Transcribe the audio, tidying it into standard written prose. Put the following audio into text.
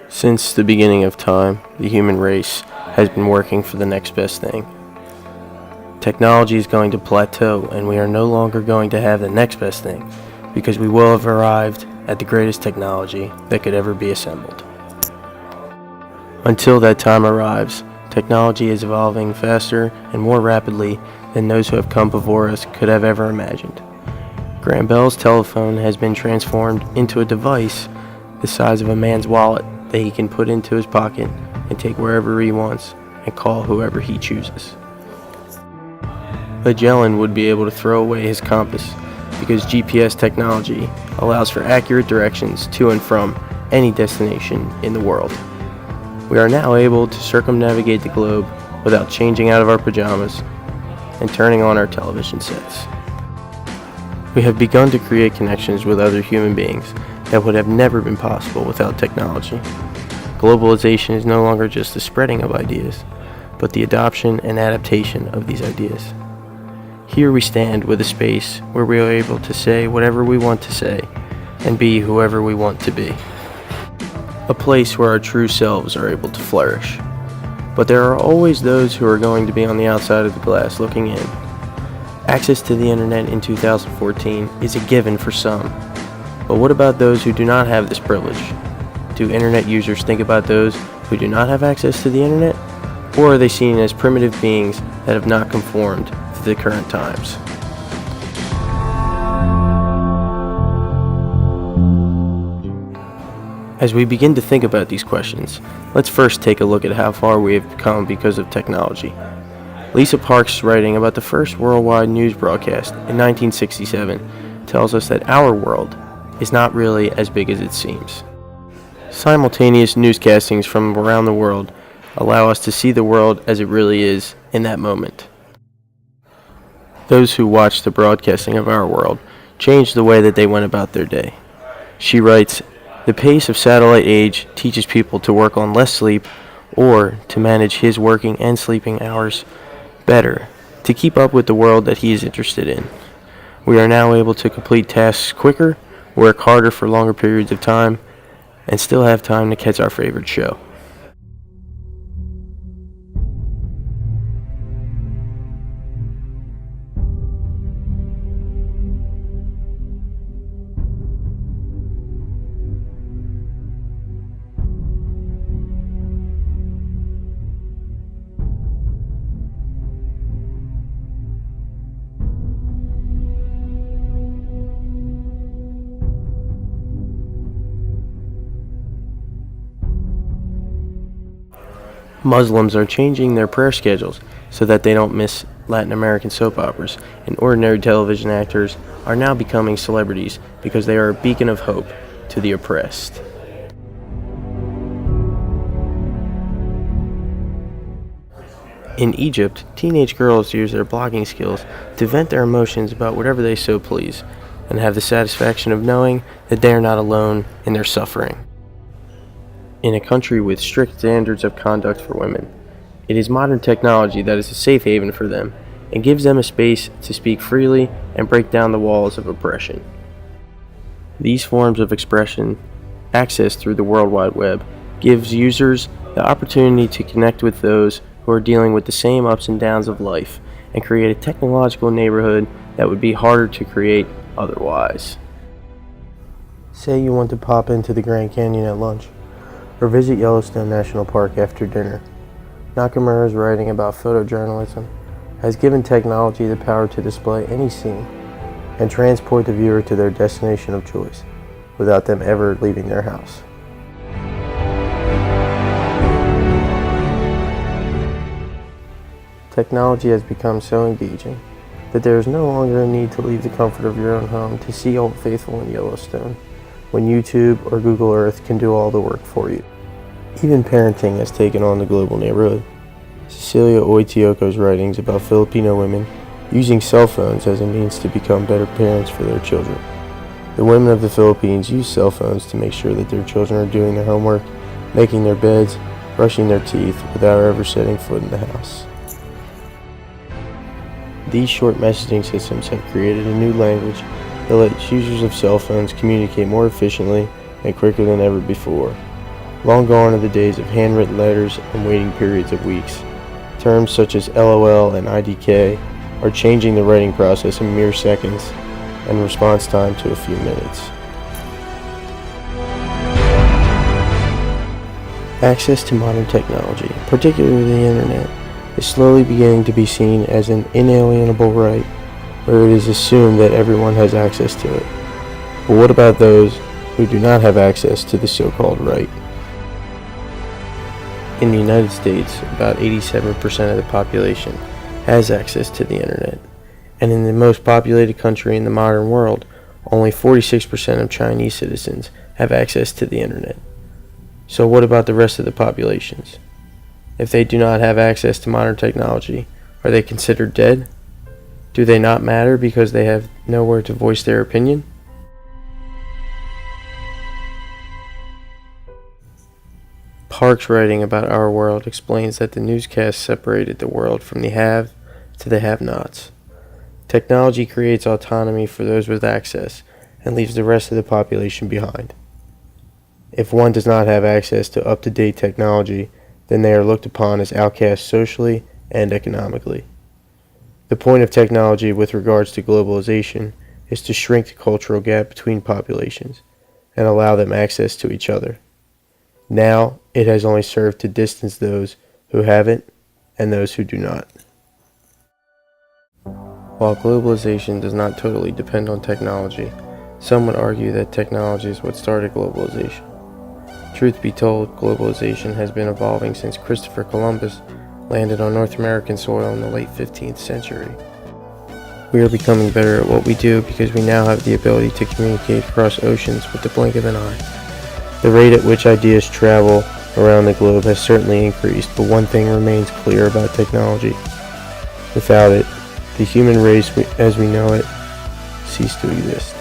Since the beginning of time, the human race has been working for the next best thing. Technology is going to plateau, and we are no longer going to have the next best thing, because we will have arrived at the greatest technology that could ever be assembled. Until that time arrives, technology is evolving faster and more rapidly than those who have come before us could have ever imagined. Graham Bell's telephone has been transformed into a device the size of a man's wallet that he can put into his pocket and take wherever he wants and call whoever he chooses. Magellan would be able to throw away his compass because GPS technology allows for accurate directions to and from any destination in the world. We are now able to circumnavigate the globe without changing out of our pajamas and turning on our television sets. We have begun to create connections with other human beings that would have never been possible without technology. Globalization is no longer just the spreading of ideas, but the adoption and adaptation of these ideas. Here we stand with a space where we are able to say whatever we want to say and be whoever we want to be. A place where our true selves are able to flourish. But there are always those who are going to be on the outside of the glass looking in. Access to the internet in 2014 is a given for some. But what about those who do not have this privilege? Do internet users think about those who do not have access to the internet? Or are they seen as primitive beings that have not conformed to the current times? As we begin to think about these questions, let's first take a look at how far we have come because of technology. Lisa Parks' writing about the first worldwide news broadcast in 1967 tells us that our world is not really as big as it seems. Simultaneous newscastings from around the world allow us to see the world as it really is in that moment. Those who watched the broadcasting of our world changed the way that they went about their day. She writes, "The pace of satellite age teaches people to work on less sleep or to manage his working and sleeping hours better to keep up with the world that he is interested in. We are now able to complete tasks quicker, work harder for longer periods of time, and still have time to catch our favorite show." Muslims are changing their prayer schedules so that they don't miss Latin American soap operas, and ordinary television actors are now becoming celebrities because they are a beacon of hope to the oppressed. In Egypt, teenage girls use their blogging skills to vent their emotions about whatever they so please, and have the satisfaction of knowing that they are not alone in their suffering. In a country with strict standards of conduct for women, it is modern technology that is a safe haven for them and gives them a space to speak freely and break down the walls of oppression. These forms of expression, accessed through the World Wide Web, gives users the opportunity to connect with those who are dealing with the same ups and downs of life and create a technological neighborhood that would be harder to create otherwise. Say you want to pop into the Grand Canyon at lunch, or visit Yellowstone National Park after dinner. Nakamura's writing about photojournalism has given technology the power to display any scene and transport the viewer to their destination of choice without them ever leaving their house. Technology has become so engaging that there is no longer a need to leave the comfort of your own home to see Old Faithful in Yellowstone, when YouTube or Google Earth can do all the work for you. Even parenting has taken on the global neighborhood. Cecilia Oitioko's writings about Filipino women using cell phones as a means to become better parents for their children. The women of the Philippines use cell phones to make sure that their children are doing their homework, making their beds, brushing their teeth without ever setting foot in the house. These short messaging systems have created a new language that lets users of cell phones communicate more efficiently and quicker than ever before. Long gone are the days of handwritten letters and waiting periods of weeks. Terms such as LOL and IDK are changing the writing process in mere seconds and response time to a few minutes. Access to modern technology, particularly the internet, is slowly beginning to be seen as an inalienable right, where it is assumed that everyone has access to it. But what about those who do not have access to the so-called right? In the United States, about 87% of the population has access to the internet, and in the most populated country in the modern world, only 46% of Chinese citizens have access to the internet. So what about the rest of the populations? If they do not have access to modern technology, are they considered dead? Do they not matter because they have nowhere to voice their opinion? Park's writing about our world explains that the newscast separated the world from the have to the have-nots. Technology creates autonomy for those with access and leaves the rest of the population behind. If one does not have access to up-to-date technology, then they are looked upon as outcasts socially and economically. The point of technology with regards to globalization is to shrink the cultural gap between populations and allow them access to each other. Now, it has only served to distance those who have it and those who do not. While globalization does not totally depend on technology, some would argue that technology is what started globalization. Truth be told, globalization has been evolving since Christopher Columbus landed on North American soil in the late 15th century. We are becoming better at what we do because we now have the ability to communicate across oceans with the blink of an eye. The rate at which ideas travel around the globe has certainly increased, but one thing remains clear about technology. Without it, the human race as we know it ceased to exist.